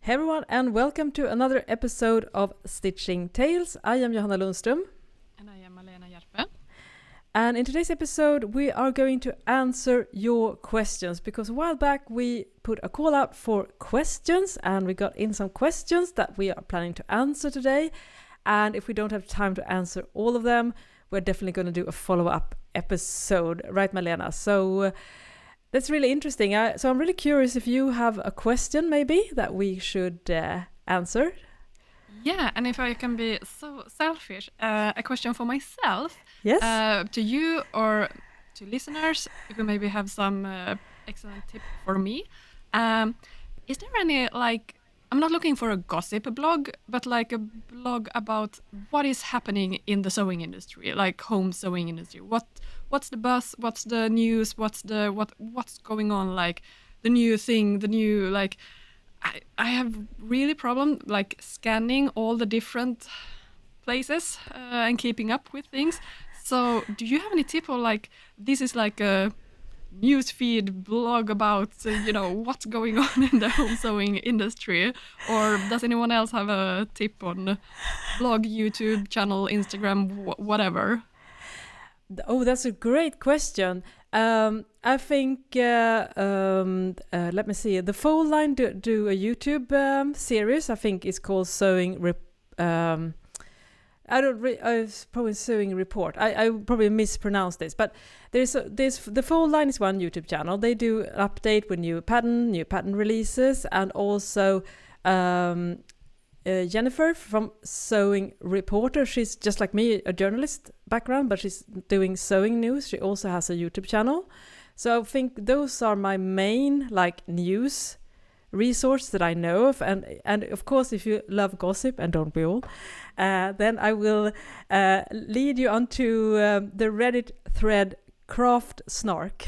Hey everyone, and welcome to another episode of Stitching Tales. I am Johanna Lundström. And I am Malena Hjerpe. And in today's episode, we are going to answer your questions because a while back we put a call out for questions and we got in some questions that we are planning to answer today. And if we don't have time to answer all of them, we're definitely going to do a follow-up episode, right, Malena? So that's really interesting. So I'm really curious if you have a question maybe that we should answer. Yeah, and if I can be so selfish, a question for myself. Yes. To you or to listeners who maybe have some excellent tip for me. Is there any, I'm not looking for a gossip blog, but like a blog about what is happening in the sewing industry, like home sewing industry. What's the buzz? What's the news? What's going on? Like the new thing, I have really problem like scanning all the different places and keeping up with things. So do you have any tip or like this is like a newsfeed blog about what's going on in the home sewing industry, or does anyone else have a tip on blog, YouTube channel, Instagram, whatever? Oh, that's a great question. I think let me see. The Fold Line do a YouTube series. I think it's called Sewing. I probably Sewing Report. I probably mispronounced this, but there's the Fold Line is one YouTube channel. They do an update with new pattern releases, and also Jennifer from Sewing Reporter. She's just like me, a journalist background, but she's doing sewing news. She also has a YouTube channel. So I think those are my main news resource that I know of, and of course if you love gossip, and don't we all, then I will lead you onto the Reddit thread Craft Snark.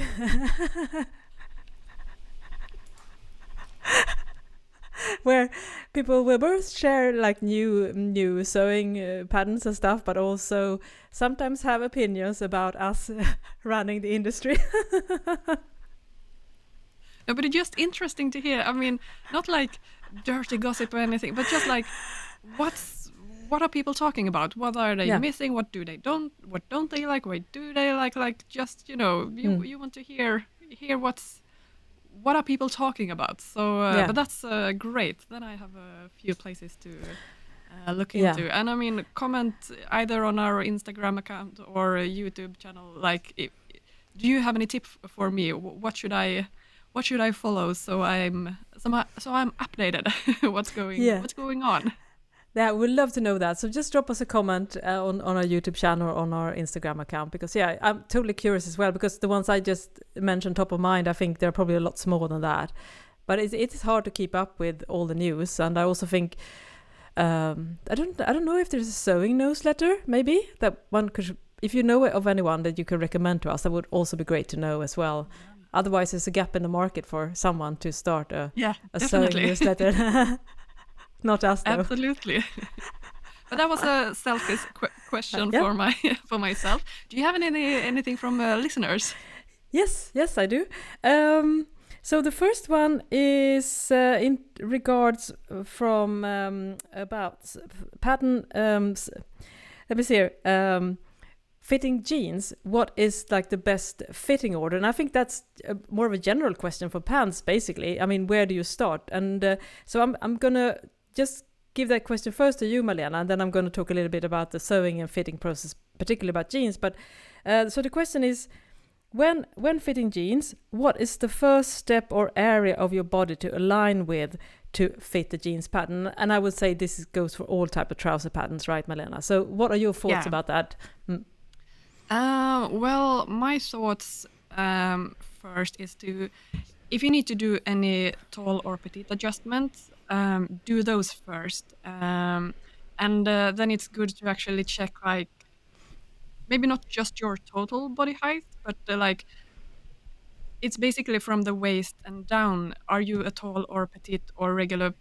Where people will both share new sewing patterns and stuff, but also sometimes have opinions about us running the industry. No, but it's just interesting to hear. I mean, not like dirty gossip or anything, but just like what are people talking about? What are they missing? What don't they like? What do they like? Like just you want to hear what are people talking about? So, but that's great. Then I have a few places to look into. And I mean, comment either on our Instagram account or YouTube channel. Do you have any tip for me? What should I follow so I'm updated? What's going on? Yeah, we'd love to know that. So just drop us a comment on our YouTube channel or on our Instagram account, because I'm totally curious as well, because the ones I just mentioned top of mind, I think there are probably lots more than that. But it's hard to keep up with all the news, and I also think I don't know if there's a sewing newsletter maybe that one could, if you know of anyone that you could recommend to us, that would also be great to know as well. Otherwise, there's a gap in the market for someone to start a sewing newsletter. Not us, though. Absolutely. But that was a selfish question for myself. Do you have anything from listeners? Yes, I do. So the first one is in regards from about pattern. Let me see here. Fitting jeans. What is like the best fitting order? And I think that's more of a general question for pants, basically. I mean, where do you start? And so I'm gonna just give that question first to you, Malena, and then I'm going to talk a little bit about the sewing and fitting process, particularly about jeans. But so the question is, when fitting jeans, what is the first step or area of your body to align with to fit the jeans pattern? And I would say this goes for all type of trouser patterns, right, Malena? So what are your thoughts about that? Well, my thoughts first is if you need to do any tall or petite adjustments, do those first, and then it's good to actually check maybe not just your total body height, but it's basically from the waist and down. Are you a tall or petite or regular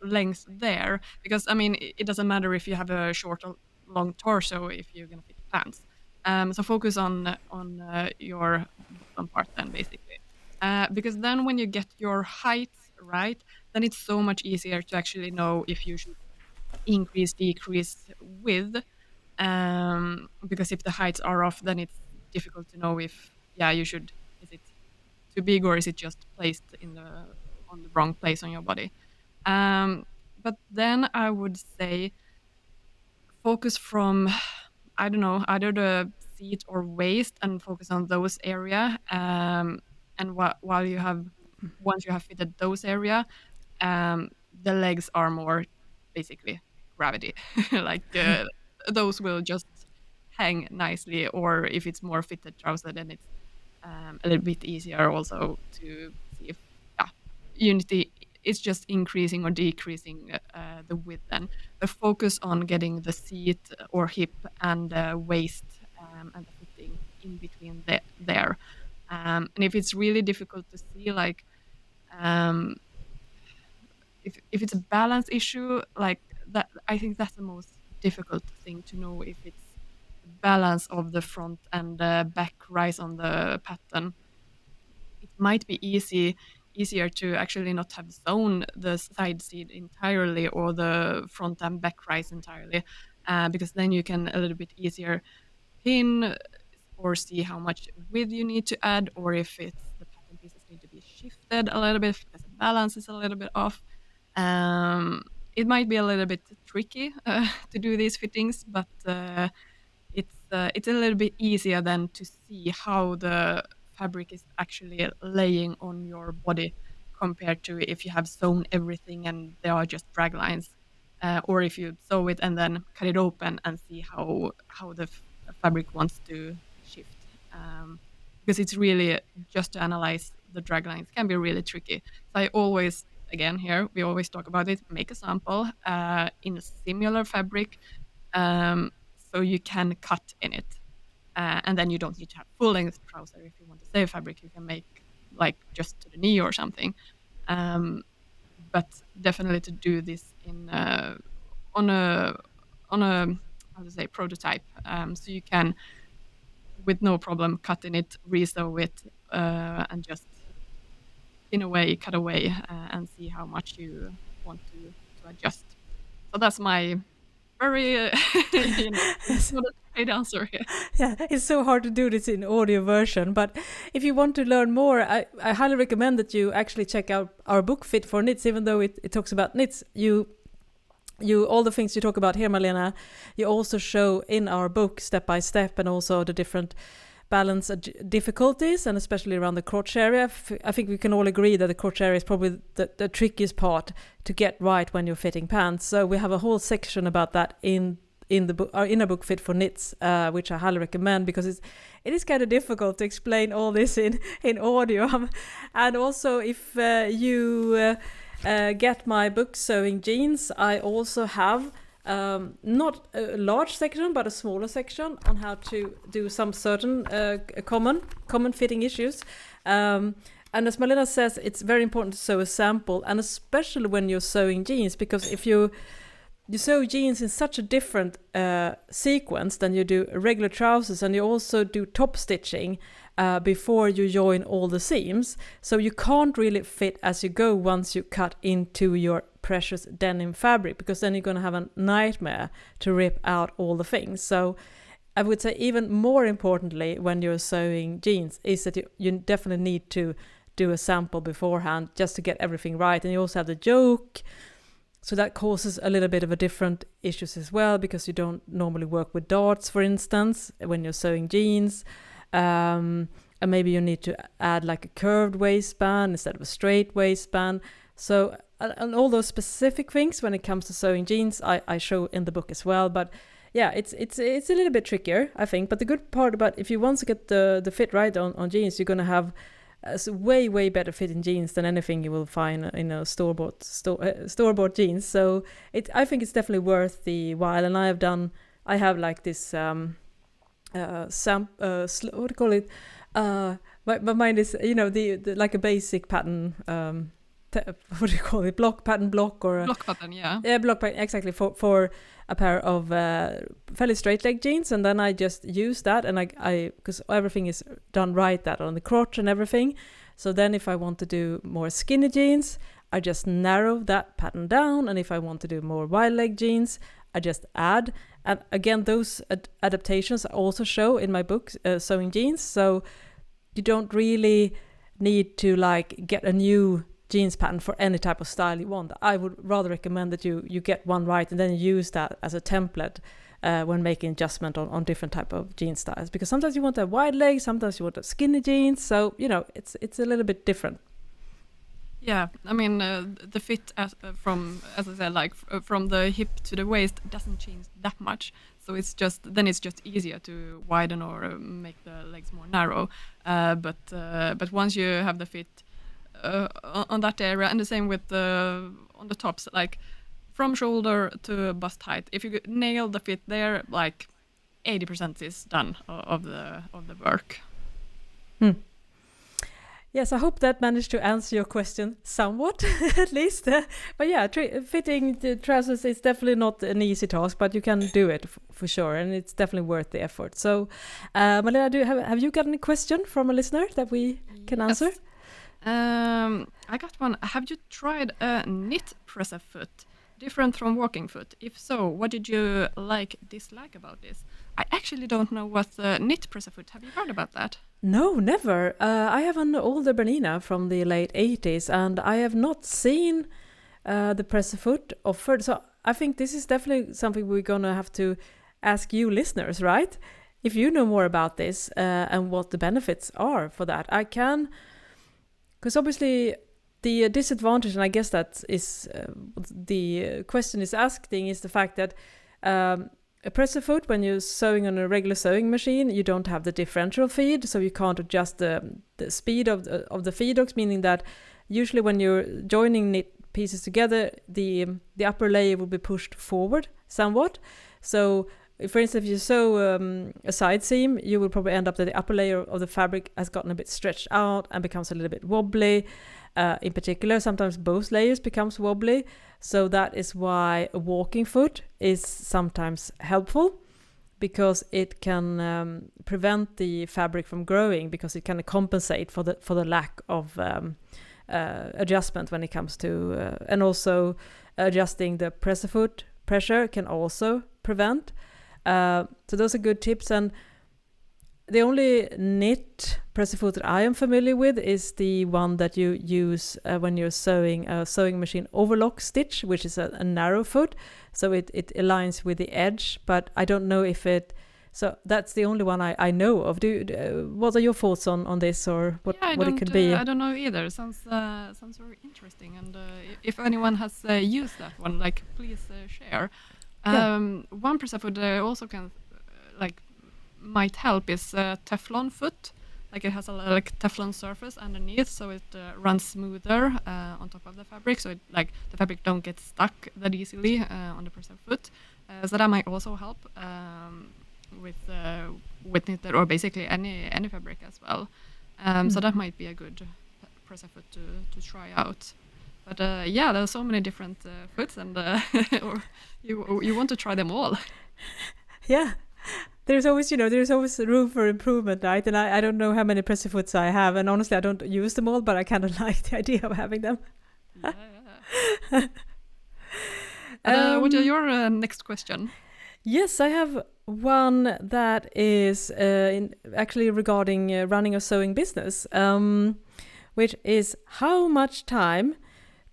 length there? Because I mean, it doesn't matter if you have a short or long torso if you're gonna fit pants. So focus on your bottom part then, basically, because then when you get your height right, then it's so much easier to actually know if you should increase, decrease width. Because if the heights are off, then it's difficult to know if, yeah, you should, is it too big or is it just placed on the wrong place on your body? But then I would say focus from, I don't know, either the seat or waist and focus on those area. And while you have, once you have fitted those area, the legs are more basically gravity. Like those will just hang nicely, or if it's more fitted trouser, then it's a little bit easier also to see if, yeah, unity is just increasing or decreasing the width. Then the focus on getting the seat or hip and waist and the fitting in between there. And if it's really difficult to see, like if it's a balance issue, like that, I think that's the most difficult thing to know, if it's the balance of the front and the back rise on the pattern. It might be easier to actually not have sewn the side seat entirely or the front and back rise entirely, because then you can a little bit easier pin or see how much width you need to add, or if it's the pattern pieces need to be shifted a little bit because the balance is a little bit off. It might be a little bit tricky to do these fittings, but it's a little bit easier then to see how the fabric is actually laying on your body compared to if you have sewn everything and there are just drag lines, or if you sew it and then cut it open and see how the fabric wants to shift. Because it's really, just to analyze the drag lines can be really tricky. So I always, again, here we always talk about it, make a sample in a similar fabric, so you can cut in it, and then you don't need to have full length trouser. If you want to save fabric, you can make like just to the knee or something, but definitely to do this in on a how to say, prototype, so you can with no problem cut in it, resew it, and just in a way cut away, and see how much you want to adjust. So that's my very not a straight answer here. Yeah, it's so hard to do this in audio version, but if you want to learn more, I highly recommend that you actually check out our book Fit for Knits. Even though it talks about knits, you all the things you talk about here, Malena, you also show in our book step by step, and also the different balance difficulties, and especially around the crotch area. I think we can all agree that the crotch area is probably the trickiest part to get right when you're fitting pants. So we have a whole section about that in the book, in our book Fit for Knits, which I highly recommend, because it is kind of difficult to explain all this in audio. And also, if you get my book Sewing Jeans, I also have not a large section, but a smaller section on how to do some certain common fitting issues. And as Malena says, it's very important to sew a sample, and especially when you're sewing jeans, because if you sew jeans in such a different sequence than you do regular trousers, and you also do top stitching before you join all the seams, so you can't really fit as you go once you cut into your precious denim fabric, because then you're going to have a nightmare to rip out all the things. So I would say even more importantly when you're sewing jeans is that you definitely need to do a sample beforehand just to get everything right. And you also have the yoke, so that causes a little bit of a different issues as well, because you don't normally work with darts, for instance, when you're sewing jeans. And maybe you need to add like a curved waistband instead of a straight waistband. So and all those specific things when it comes to sewing jeans, I show in the book as well. But yeah, it's a little bit trickier, I think. But the good part about, if you want to get the fit right on jeans, you're going to have way better fitting jeans than anything you will find in a store-bought jeans. So I think it's definitely worth the while. And I have like this what do you call it? My mind is, the like a basic pattern. What do you call it? Block pattern, or block pattern, yeah. Yeah, block pattern, exactly, for a pair of fairly straight leg jeans, and then I just use that, and I because everything is done right that on the crotch and everything. So then if I want to do more skinny jeans, I just narrow that pattern down, and if I want to do more wide leg jeans, I just add. And again, those adaptations I also show in my book, Sewing Jeans, so you don't really need to like get a new jeans pattern for any type of style you want. I would rather recommend that you get one right and then use that as a template when making adjustment on different type of jean styles, because sometimes you want a wide leg, sometimes you want a skinny jeans, so it's a little bit different. Yeah, I mean the fit as I said, like from the hip to the waist doesn't change that much, so it's just easier to widen or make the legs more narrow. But once you have the fit on that area, and the same with on the tops, like from shoulder to bust height, if you nail the fit there, like 80% is done of the work. Yes, I hope that managed to answer your question somewhat, at least. But yeah, fitting the trousers is definitely not an easy task, but you can do it for sure, and it's definitely worth the effort. So, Malena, have you got any question from a listener that we can answer? I got one. Have you tried a knit presser foot, different from walking foot? If so, what did you dislike about this? I actually don't know what the knit presser foot. Have you heard about that? No, never. I have an older Bernina from the late 80s, and I have not seen the presser foot offered. So I think this is definitely something we're going to have to ask you listeners, right? If you know more about this and what the benefits are for that. I can, because obviously the disadvantage, and I guess that is the question is asking, is the fact that a presser foot, when you're sewing on a regular sewing machine, you don't have the differential feed, so you can't adjust the speed of the feed hooks, meaning that usually when you're joining knit pieces together, the upper layer will be pushed forward somewhat. So, for instance, if you sew a side seam, you will probably end up that the upper layer of the fabric has gotten a bit stretched out and becomes a little bit wobbly. In particular, sometimes both layers becomes wobbly. So that is why a walking foot is sometimes helpful, because it can prevent the fabric from growing, because it can compensate for the lack of adjustment when it comes to and also adjusting the presser foot pressure can also prevent. So those are good tips. And the only knit presser foot that I am familiar with is the one that you use when you're sewing a sewing machine overlock stitch, which is a narrow foot, so it aligns with the edge. But I don't know if it. So that's the only one I know of. What are your thoughts on this, or what it could be? I don't know either. Sounds very interesting. And if anyone has used that one, please share. One presser foot also can might help is Teflon foot. It has a Teflon surface underneath, so it runs smoother on top of the fabric, so the fabric don't get stuck that easily on the presser foot. So that might also help with knitted or basically any fabric as well. So that might be a good presser foot to try out. But there are so many different foots, and you want to try them all. Yeah. There's always room for improvement, right? And I don't know how many presser foots I have, and honestly, I don't use them all, but I kind of like the idea of having them. Yeah. What are your next question? Yes, I have one that is actually regarding running a sewing business, which is how much time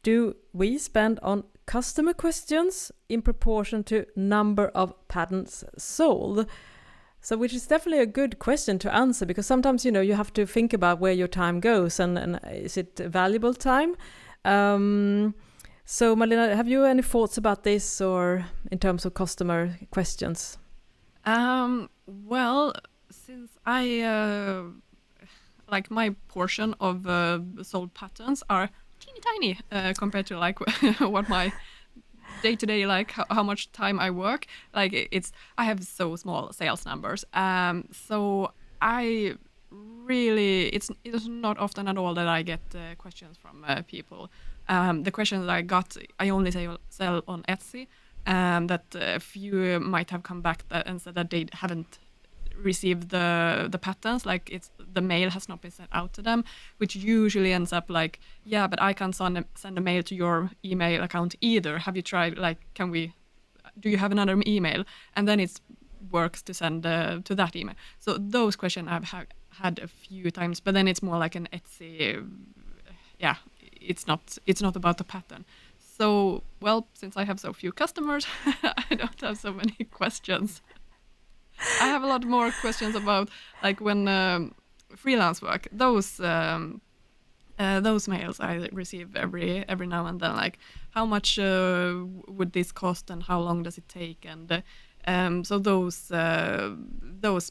do we spend on customer questions in proportion to number of patterns sold? So, which is definitely a good question to answer, because sometimes, you have to think about where your time goes and is it valuable time? So, Malena, have you any thoughts about this, or in terms of customer questions? Well, since I my portion of sold patterns are teeny tiny compared to what my day-to-day, how much time I work, I have so small sales numbers, so I really it is not often at all that I get questions from people. The questions I got, I only sell on Etsy, that a few might have come back and said that they haven't received the patterns, the mail has not been sent out to them, which usually ends up like, yeah, but I can't send a mail to your email account either. Have you tried, like, do you have another email? And then it works to send to that email. So those questions I've had a few times, but then it's more like an Etsy, it's not about the pattern. So, well, since I have so few customers, I don't have so many questions. I have a lot more questions about, like, when freelance work, those mails I receive every now and then, like, how much would this cost and how long does it take? And so those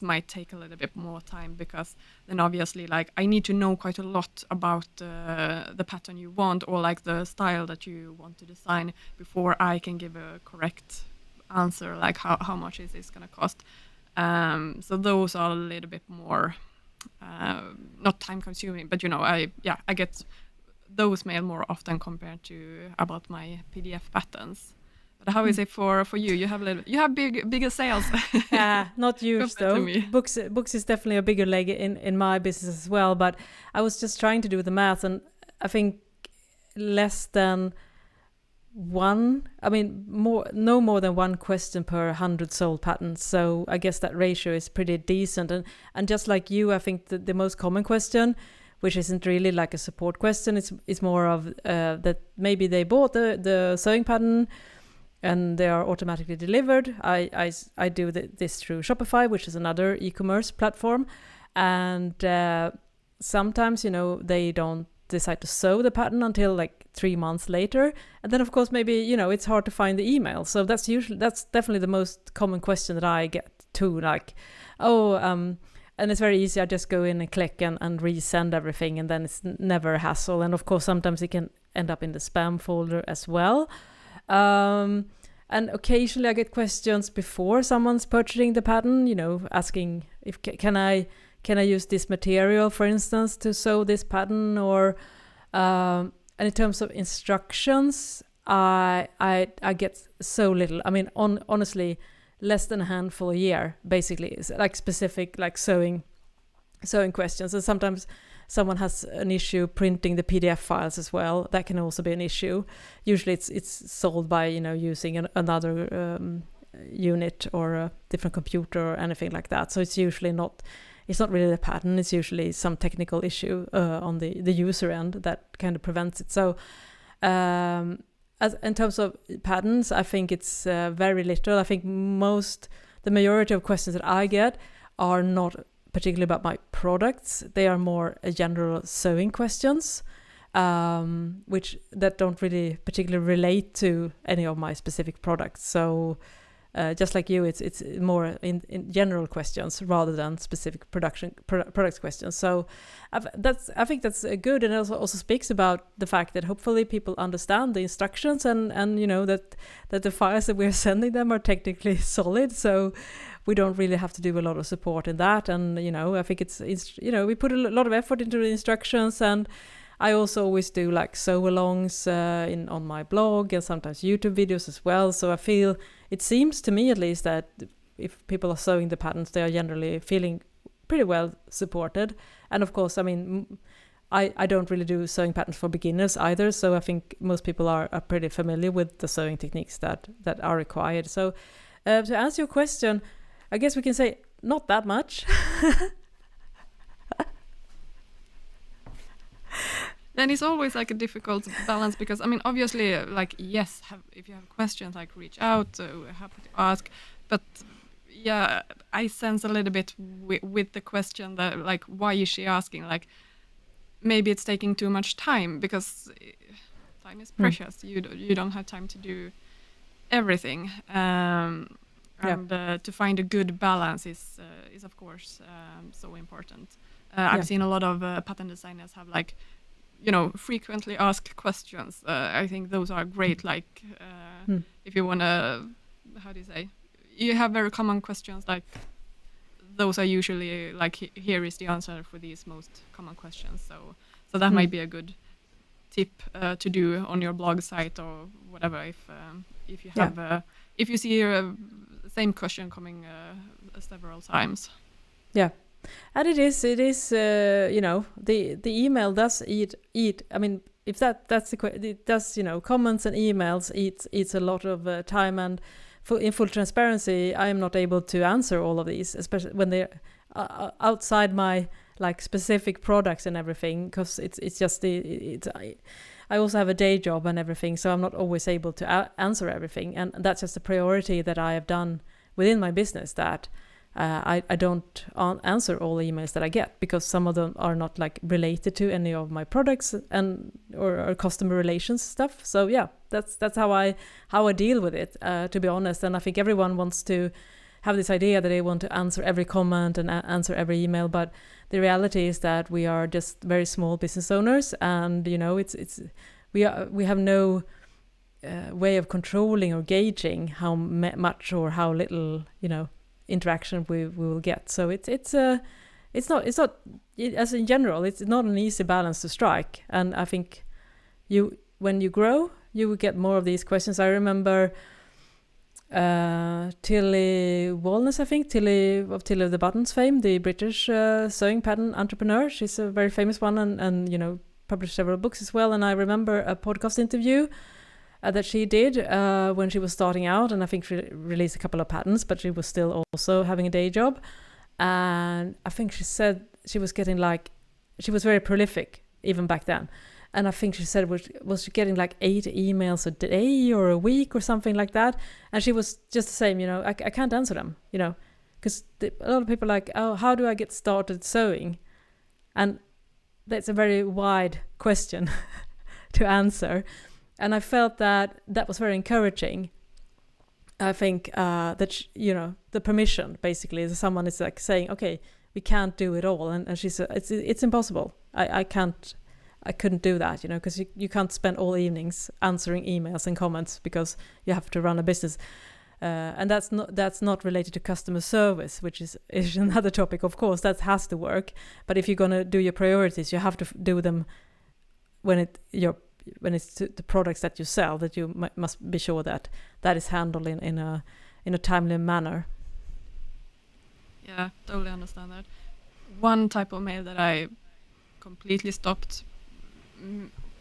might take a little bit more time, because then obviously, like, I need to know quite a lot about the pattern you want, or like the style that you want to design, before I can give a correct answer, like how much is this going to cost. So those are a little bit more not time consuming, but I get those mail more often compared to about my PDF patterns. But how is it for you? You have bigger sales. Not huge though. Books is definitely a bigger leg in my business as well. But I was just trying to do the math, and I think less than no more than one question per 100 sold patterns. So I guess that ratio is pretty decent. And just like you, I think the most common question, which isn't really like a support question, it's more of that maybe they bought the sewing pattern and they are automatically delivered. I do this through Shopify, which is another e-commerce platform. And sometimes, they don't decide to sew the pattern until like 3 months later. And then, of course, maybe, it's hard to find the email. So that's definitely the most common question that I get too. Like, and it's very easy. I just go in and click and resend everything. And then it's never a hassle. And of course, sometimes it can end up in the spam folder as well. And occasionally I get questions before someone's purchasing the pattern, asking if can I use this material, for instance, to sew this pattern, or and in terms of instructions, I get so little. I mean, honestly, less than a handful a year, basically. It's like specific, like sewing questions. And sometimes someone has an issue printing the PDF files as well. That can also be an issue. Usually it's solved by using another unit or a different computer or anything like that. So it's usually not really the pattern. It's usually some technical issue on the user end that kind of prevents it. So as in terms of patterns, I think it's very little. I think the majority of questions that I get are not particularly about my products. They are more general sewing questions, which that don't really particularly relate to any of my specific products. So just like you, it's more in general questions rather than specific products questions. So I think that's good, and it also speaks about the fact that hopefully people understand the instructions and that the files that we're sending them are technically solid. So we don't really have to do a lot of support in that. And I think it's we put a lot of effort into the instructions, and I also always do like sew-alongs on my blog and sometimes YouTube videos as well. So I feel, it seems to me at least, that if people are sewing the patterns, they are generally feeling pretty well supported. And of course, I mean, I don't really do sewing patterns for beginners either. So I think most people are pretty familiar with the sewing techniques that are required. So to answer your question, I guess we can say not that much. Then it's always like a difficult balance, because I mean, obviously, like, yes, if you have questions, like, reach out, we're happy to ask. But yeah, I sense a little bit with the question that, like, why is she asking? Like, maybe it's taking too much time, because time is precious. You don't have time to do everything, and to find a good balance is of course so important. I've seen a lot of pattern designers have, like, frequently asked questions. I think those are great. Like, if you want to, how do you say? You have very common questions. Like, those are usually like, here is the answer for these most common questions. So that might be a good tip to do on your blog site or whatever. If you have if you see the same question coming several times. Yeah. And it is, you know, the email does eat. I mean, if that's it does, you know, comments and emails eats a lot of time, and in full transparency, I am not able to answer all of these, especially when they're outside my like specific products and everything, because it's just I also have a day job and everything, so I'm not always able to answer everything, and that's just a priority that I have done within my business, that I don't answer all the emails that I get, because some of them are not like related to any of my products and or customer relations stuff. So yeah, that's how I deal with it, to be honest. And I think everyone wants to have this idea that they want to answer every comment and answer every email, but the reality is that we are just very small business owners, and you know, we have no way of controlling or gauging how much or how little, you know, interaction we will get. So it's not as in general, it's not an easy balance to strike. And I think when you grow, you will get more of these questions. I remember Tilly Walnes, I think, Tilly of the Buttons fame, the British sewing pattern entrepreneur. She's a very famous one, and you know, published several books as well. And I remember a podcast interview that she did when she was starting out, and I think she released a couple of patterns, but she was still also having a day job. And I think she said she was getting she was very prolific even back then. And I think she said, was she getting like 8 emails a day or a week or something like that? And she was just the same, you know, I can't answer them, you know, because a lot of people are like, oh, how do I get started sewing? And that's a very wide question to answer. And I felt that was very encouraging. I think that, you know, the permission basically is someone is like saying, okay, we can't do it all. And she said, it's impossible. I couldn't do that, you know, because you can't spend all evenings answering emails and comments, because you have to run a business. And that's not related to customer service, which is another topic. Of course, that has to work. But if you're going to do your priorities, you have to do them when it's the products that you sell, that you must be sure that is handled in a timely manner. Yeah, totally understand that. One type of mail that I completely stopped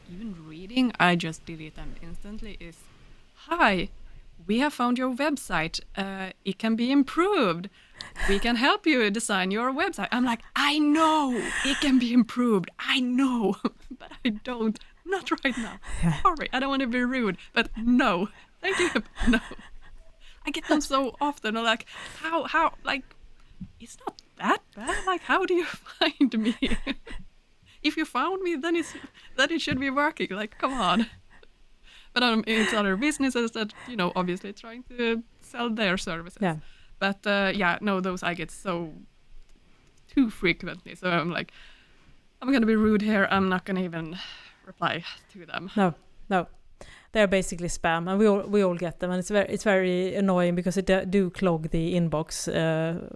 even reading, I just delete them instantly, is, hi, we have found your website. It can be improved. We can help you design your website. I'm like, I know it can be improved. I know, but I don't. Not right now. Sorry, I don't want to be rude, but no. Thank you. No. I get them so often. I'm like, how, like, it's not that bad. Like, how do you find me? If you found me, then it should be working. Like, come on. But it's other businesses that, you know, obviously trying to sell their services. Yeah. But those I get so too frequently. So I'm like, I'm going to be rude here. I'm not going to even reply to them. No. They're basically spam, and we all get them, and it's very annoying, because it do clog the inbox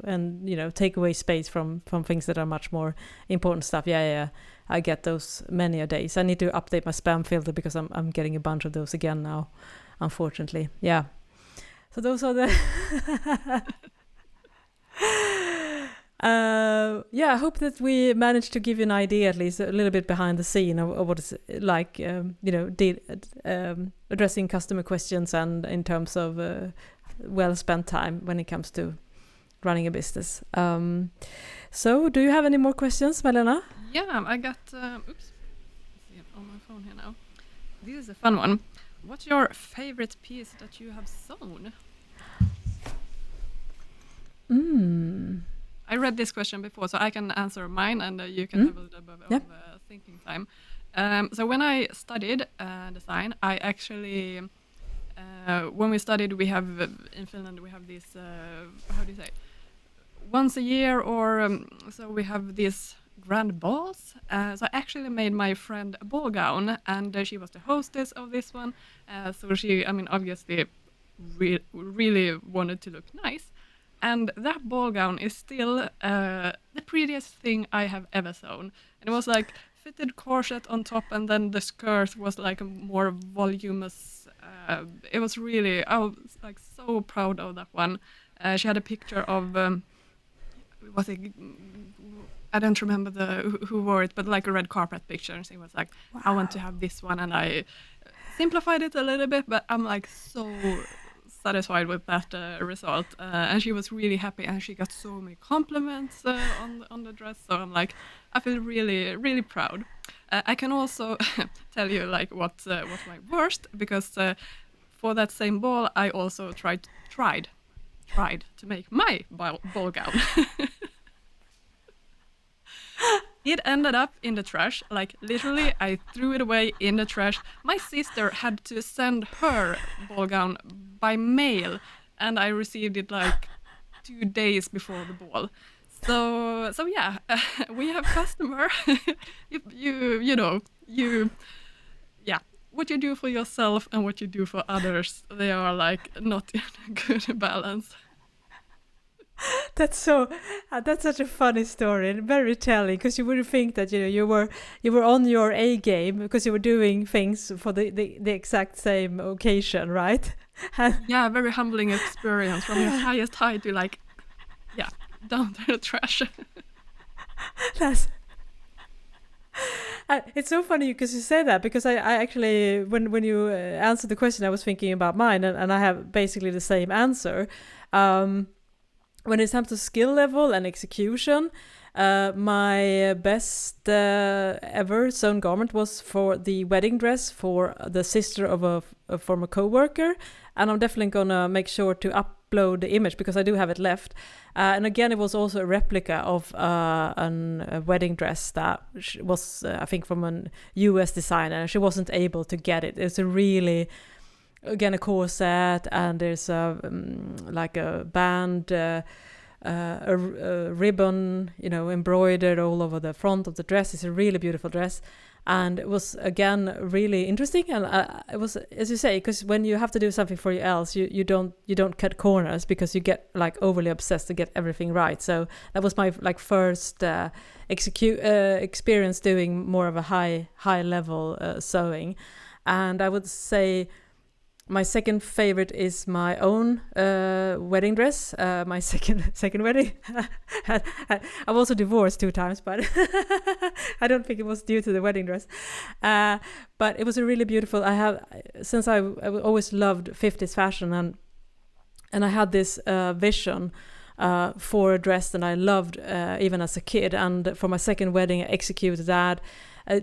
and, you know, take away space from things that are much more important stuff. Yeah. I get those many a days. I need to update my spam filter, because I'm getting a bunch of those again now, unfortunately. Yeah. So those are the I hope that we managed to give you an idea, at least a little bit behind the scene of what it's like, you know, addressing customer questions, and in terms of well spent time when it comes to running a business. So do you have any more questions, Malena? Yeah, I got, oops, see it on my phone here now. This is a fun one. What's your favorite piece that you have sewn? I read this question before, so I can answer mine, and you can have a little bit of thinking time. So when I studied design, I actually, when we studied, we have, in Finland, we have this, how do you say, once a year, or so we have these grand balls. So I actually made my friend a ball gown, and she was the hostess of this one. So she, I mean, obviously really wanted to look nice. And that ball gown is still the prettiest thing I have ever sewn. And it was like fitted corset on top, and then the skirt was like a more voluminous. It was really, I was like so proud of that one. She had a picture of was it? I don't remember who wore it, but like a red carpet picture, and she was like, Wow. "I want to have this one," and I simplified it a little bit, but I'm like so satisfied with that result, and she was really happy, and she got so many compliments on the dress. So I'm like, I feel really proud. I can also tell you like what my worst, because for that same ball I also tried to make my ball gown. It ended up in the trash. Like literally, I threw it away in the trash. My sister had to send her ball gown by mail, and I received it like 2 days before the ball. So yeah, we have customer. you know, yeah. What you do for yourself and what you do for others, they are like not in a good balance. That's such a funny story and very telling, because you wouldn't think that you were on your A game because you were doing things for the exact same occasion, right? Yeah, very humbling experience from your highest height to like, yeah, down to the trash. That's it's so funny because you say that, because I actually when you answered the question, I was thinking about mine, and I have basically the same answer. When it comes to skill level and execution, my best ever sewn garment was for the wedding dress for the sister of a former co-worker, and I'm definitely gonna make sure to upload the image because I do have it left. And again, it was also a replica of a wedding dress that was, I think, from a US designer, and she wasn't able to get it. It's a really, again, a corset, and there's like a band, a ribbon, embroidered all over the front of the dress. It's a really beautiful dress, and it was again really interesting. And it was, as you say, because when you have to do something for you else, you don't cut corners because you get like overly obsessed to get everything right. So that was my like first experience doing more of a high level sewing, and I would say my second favorite is my own wedding dress. My second wedding. I've also divorced 2 times, but I don't think it was due to the wedding dress. But it was a really beautiful. Since I always loved 50s fashion, and I had this vision for a dress that I loved even as a kid. And for my second wedding, I executed that.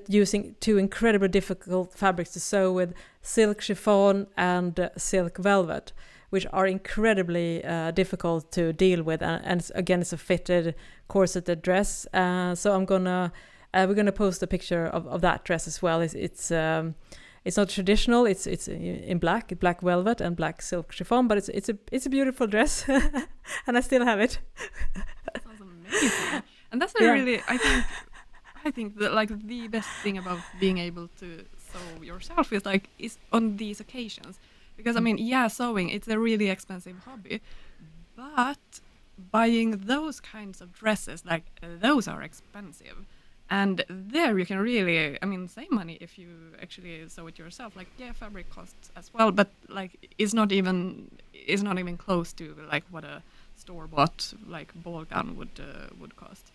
Using 2 incredibly difficult fabrics to sew with, silk chiffon and silk velvet, which are incredibly difficult to deal with. And again, it's a fitted corseted dress. So we're gonna post a picture of that dress as well. It's not traditional. It's in black velvet and black silk chiffon, but it's a beautiful dress, and I still have it. That sounds amazing, and that's really I think that like the best thing about being able to sew yourself is on these occasions, because I mean, yeah, sewing, it's a really expensive hobby, but buying those kinds of dresses, like those are expensive, and there you can really, I mean, save money if you actually sew it yourself. Like, yeah, fabric costs as well, but like it's not even close to like what a store-bought like ball gown would cost.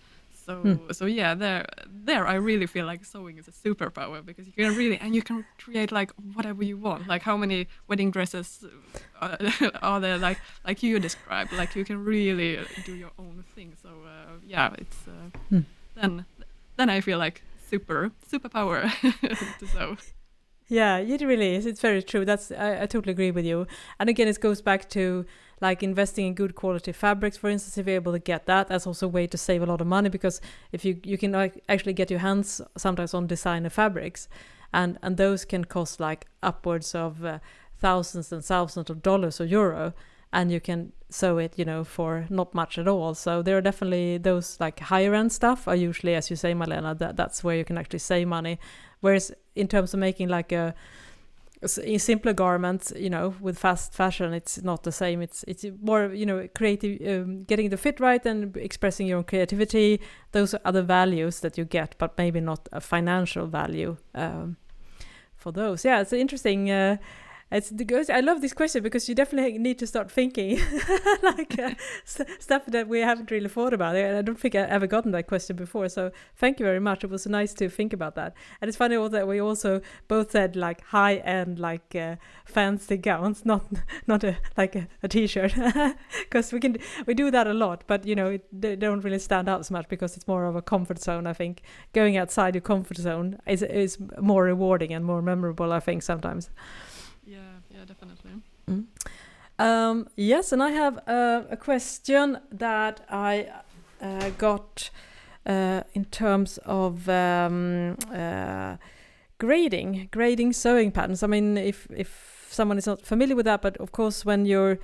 So yeah, there I really feel like sewing is a superpower, because you can create like whatever you want. Like, how many wedding dresses are there like you described? Like, you can really do your own thing. So yeah, it's then I feel like superpower to sew. Yeah, it really is. It's very true. I totally agree with you. And again, it goes back to like investing in good quality fabrics, for instance. If you're able to get that's also a way to save a lot of money, because if you can actually get your hands sometimes on designer fabrics, and those can cost like upwards of thousands and thousands of dollars or euro, and you can sew it, for not much at all. So there are definitely those like higher end stuff are usually, as you say, Malena, that's where you can actually save money. Whereas in terms of making like in simpler garments, with fast fashion, it's not the same. It's more, creative, getting the fit right and expressing your own creativity. Those are other values that you get, but maybe not a financial value for those. Yeah, it's interesting. I love this question because you definitely need to start thinking like stuff that we haven't really thought about. And I don't think I've ever gotten that question before. So thank you very much. It was nice to think about that. And it's funny also that we also both said like high-end, like fancy gowns, not a t-shirt, because we do that a lot. But they don't really stand out so much because it's more of a comfort zone. I think going outside your comfort zone is more rewarding and more memorable, I think, sometimes. Yeah, definitely. Yes, and I have a question that I got in terms of grading sewing patterns. I mean, if someone is not familiar with that, but of course when you're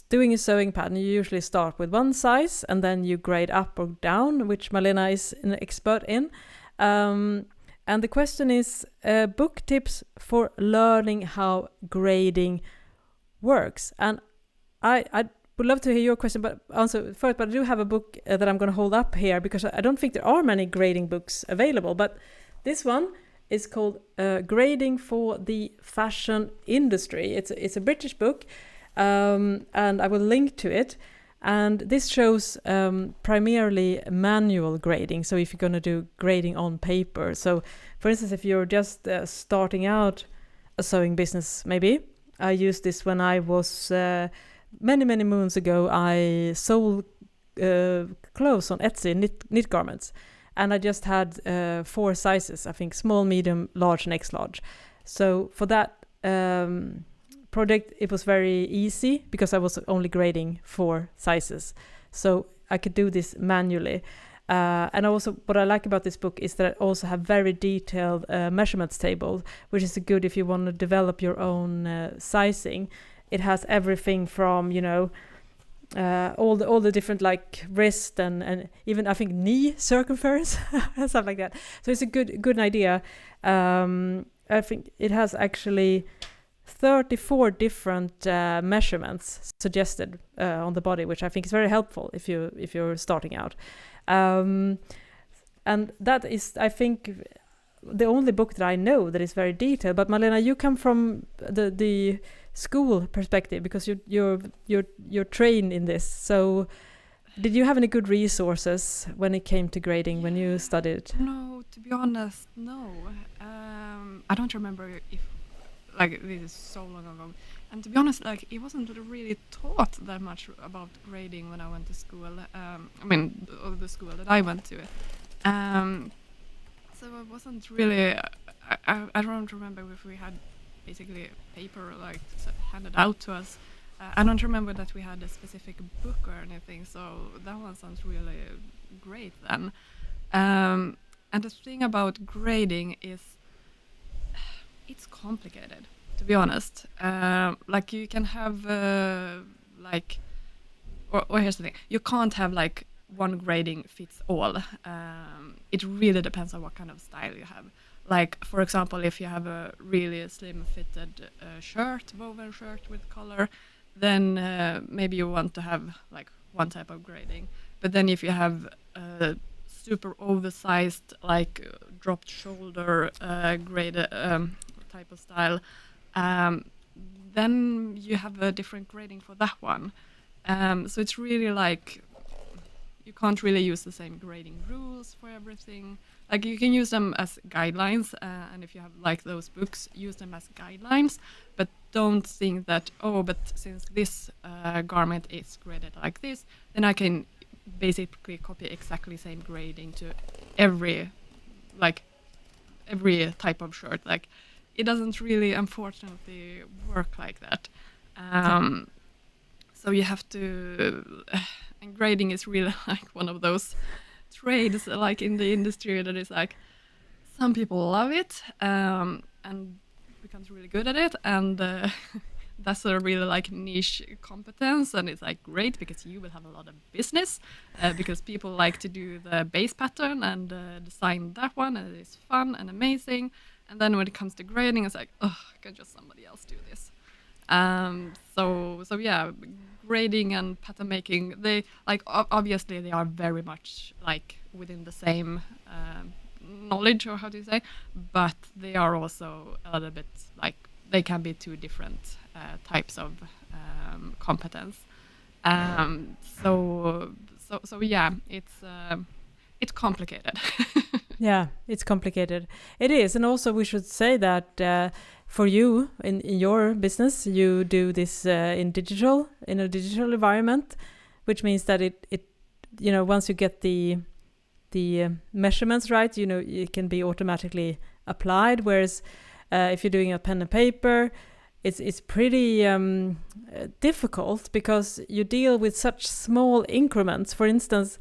doing a sewing pattern, you usually start with one size and then you grade up or down, which Malena is an expert in. And the question is book tips for learning how grading works. And I would love to hear your question, but answer first. But I do have a book that I'm going to hold up here because I don't think there are many grading books available. But this one is called Grading for the Fashion Industry. It's a British book, and I will link to it. And this shows primarily manual grading. So if you're going to do grading on paper. So for instance, if you're just starting out a sewing business, maybe. I used this when I was, many moons ago, I sold clothes on Etsy, knit garments. And I just had 4 sizes, I think small, medium, large and extra large. So for that project, it was very easy because I was only grading 4 sizes. So I could do this manually. And also what I like about this book is that I also have very detailed measurements table, which is good if you want to develop your own sizing. It has everything from, all the different like wrist and even I think knee circumference and stuff like that. So it's a good idea. I think it has actually 34 different measurements suggested on the body, which I think is very helpful if you're starting out. And that is, I think, the only book that I know that is very detailed. But Malena, you come from the school perspective because you're trained in this. So, did you have any good resources when it came to grading when you studied? No, to be honest, no. I don't remember if this is so long ago. And to be honest, it wasn't really taught that much about grading when I went to school. The school that I went to. So I wasn't really. I don't remember if we had basically paper handed out to us. I don't remember that we had a specific book or anything. So that one sounds really great then. And the thing about grading is, it's complicated. To be honest, you can have or here's the thing: you can't have one grading fits all. It really depends on what kind of style you have. Like for example, if you have a really slim fitted woven shirt with collar, then maybe you want to have one type of grading. But then if you have a super oversized dropped shoulder graded type of style, then you have a different grading for that one. So it's really you can't really use the same grading rules for everything. You can use them as guidelines, and if you have those books, use them as guidelines, but don't think that, but since this garment is graded like this, then I can basically copy exactly same grading to every type of shirt. It doesn't really, unfortunately, work like that. So you have to, and grading is really one of those trades in the industry that is some people love it and becomes really good at it, and that's a really niche competence, and it's great because you will have a lot of business because people like to do the base pattern and design that one, and it's fun and amazing. And then when it comes to grading, it's can just somebody else do this? So yeah, grading and pattern making, they obviously they are very much within the same knowledge, or how do you say, but they are also a little bit they can be two different types of competence. So yeah, it's complicated. Yeah, it's complicated. It is, and also we should say that for you in your business, you do this in a digital environment, which means that it once you get the measurements right, it can be automatically applied. Whereas if you're doing a pen and paper, it's pretty difficult because you deal with such small increments. For instance,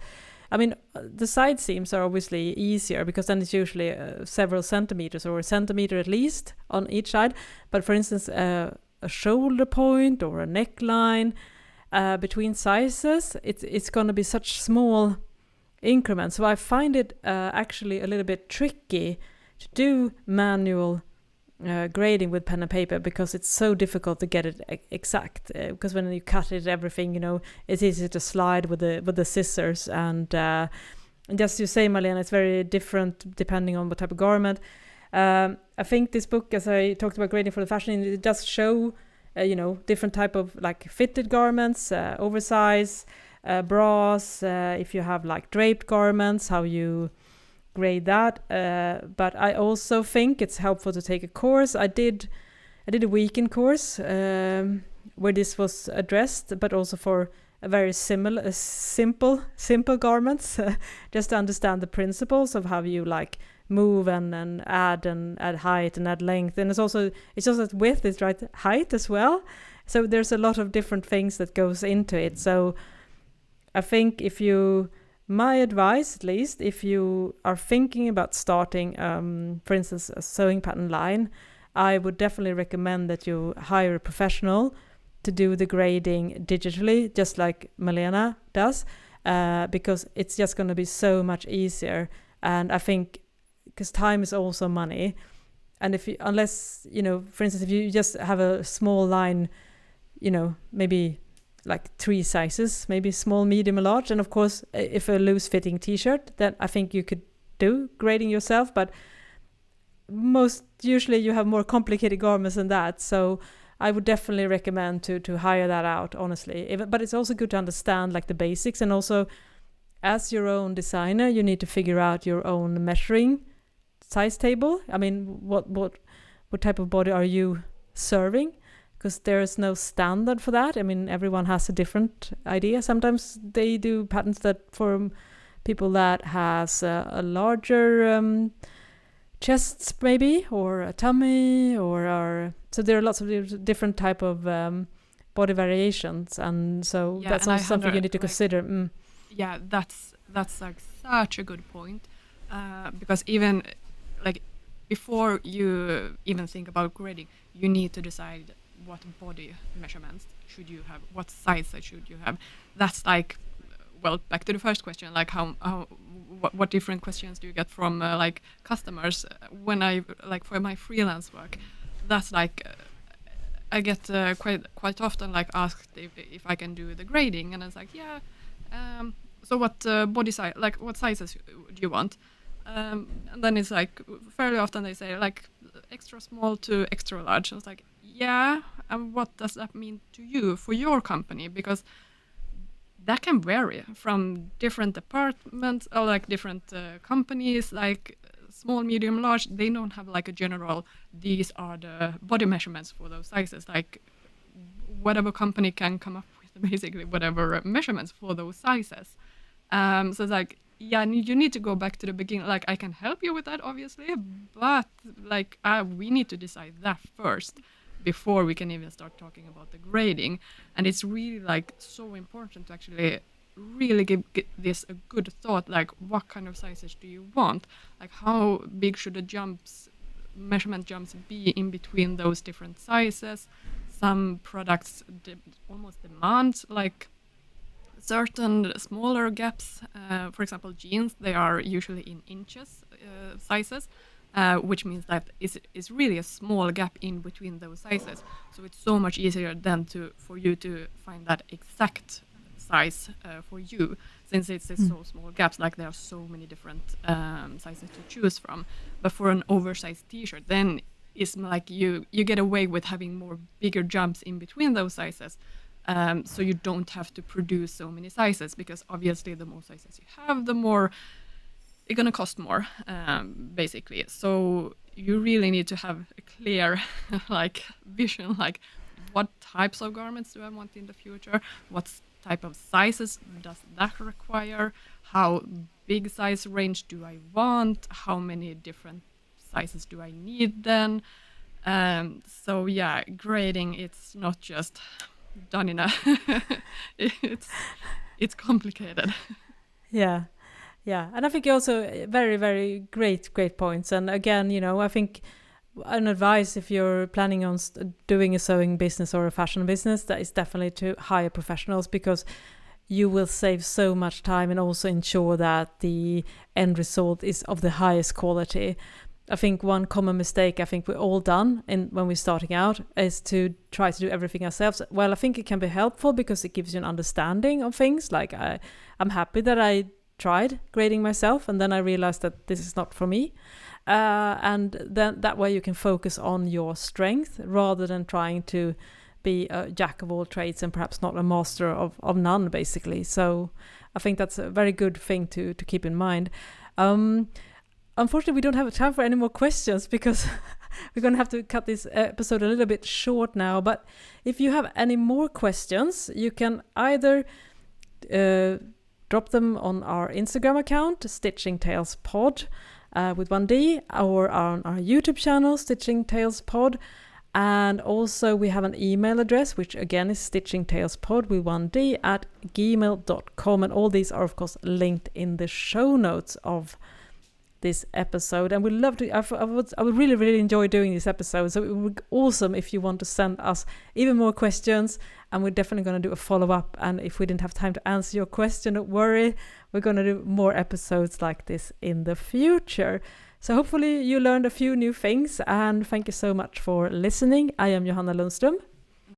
I mean, the side seams are obviously easier because then it's usually several centimeters or a centimeter at least on each side. But for instance, a shoulder point or a neckline between sizes, it's going to be such small increments. So I find it actually a little bit tricky to do manual grading with pen and paper because it's so difficult to get it exact. Because when you cut it, everything, it's easy to slide with the scissors. And just you say, Malena, it's very different depending on what type of garment. I think this book, as I talked about grading for the fashion, it does show, different type of like fitted garments, oversize, bras. If you have like draped garments, how you grade that, but I also think it's helpful to take a course. I did a weekend course where this was addressed, but also for a very simple garments, just to understand the principles of how you like move and add height and add length. And it's also that width is right height as well. So there's a lot of different things that goes into it. So I think my advice, at least, if you are thinking about starting, for instance, a sewing pattern line, I would definitely recommend that you hire a professional to do the grading digitally, just like Malena does, because it's just going to be so much easier. And I think, because time is also money, and unless, for instance, if you just have a small line, maybe like 3 sizes, maybe small, medium, or large. And of course, if a loose fitting t-shirt, then I think you could do grading yourself, but usually you have more complicated garments than that. So I would definitely recommend to hire that out, honestly. But it's also good to understand like the basics, and also as your own designer, you need to figure out your own measuring size table. I mean, what type of body are you serving? Because there is no standard for that. I mean, everyone has a different idea. Sometimes they do patterns that for people that has a larger chests, maybe, or a tummy, so there are lots of different type of body variations, and so that's also something you need to consider. Yeah, that's like such a good point, because even like before you even think about grading, you need to decide what body measurements should you have, what size should you have. That's like, well, back to the first question, like what different questions do you get from like customers when I like for my freelance work. That's like I get quite often like asked if I can do the grading, and it's like, yeah, so what body size, like what sizes do you want? And then it's like fairly often they say like extra small to extra large. I was like, yeah, and what does that mean to you for your company? Because that can vary from different departments or like different companies, like small, medium, large. They don't have like a general, these are the body measurements for those sizes. Like whatever company can come up with basically whatever measurements for those sizes. So it's like, yeah, you need to go back to the beginning. Like I can help you with that, obviously, but like we need to decide that first before we can even start talking about the grading. And it's really like so important to actually really give this a good thought, like what kind of sizes do you want? Like how big should the measurement jumps be in between those different sizes? Some products almost demand like certain smaller gaps. For example, jeans, they are usually in inches sizes, which means that it's really a small gap in between those sizes. So it's so much easier then for you to find that exact size for you, since it's so small gaps. Like there are so many different sizes to choose from. But for an oversized t-shirt, then is like you get away with having more bigger jumps in between those sizes. So you don't have to produce so many sizes, because obviously the more sizes you have, the more it's going to cost more, basically. So you really need to have a clear like vision, like what types of garments do I want in the future? What type of sizes does that require? How big size range do I want? How many different sizes do I need then? So yeah, grading, it's not just done in a it's complicated. Yeah. Yeah, and I think also very, very great points. And again, you know, I think an advice if you're planning on doing a sewing business or a fashion business, that is definitely to hire professionals, because you will save so much time and also ensure that the end result is of the highest quality. I think one common mistake I think we're all done when we're starting out is to try to do everything ourselves. Well, I think it can be helpful because it gives you an understanding of things. Like I'm happy that I tried grading myself, and then I realized that this is not for me, and then that way you can focus on your strength rather than trying to be a jack of all trades and perhaps not a master of none, basically. So I think that's a very good thing to keep in mind. Unfortunately, we don't have time for any more questions because we're going to have to cut this episode a little bit short now. But if you have any more questions, you can either drop them on our Instagram account, stitchingtalespod, with 1D, or on our YouTube channel, stitchingtalespod. And also we have an email address, which again is stitchingtalespod with 1D at gmail.com. And all these are, of course, linked in the show notes of this episode. And we'd love to, I would really, really enjoy doing this episode. So it would be awesome if you want to send us even more questions. And we're definitely going to do a follow-up. And if we didn't have time to answer your question, don't worry. We're going to do more episodes like this in the future. So hopefully you learned a few new things. And thank you so much for listening. I am Johanna Lundström.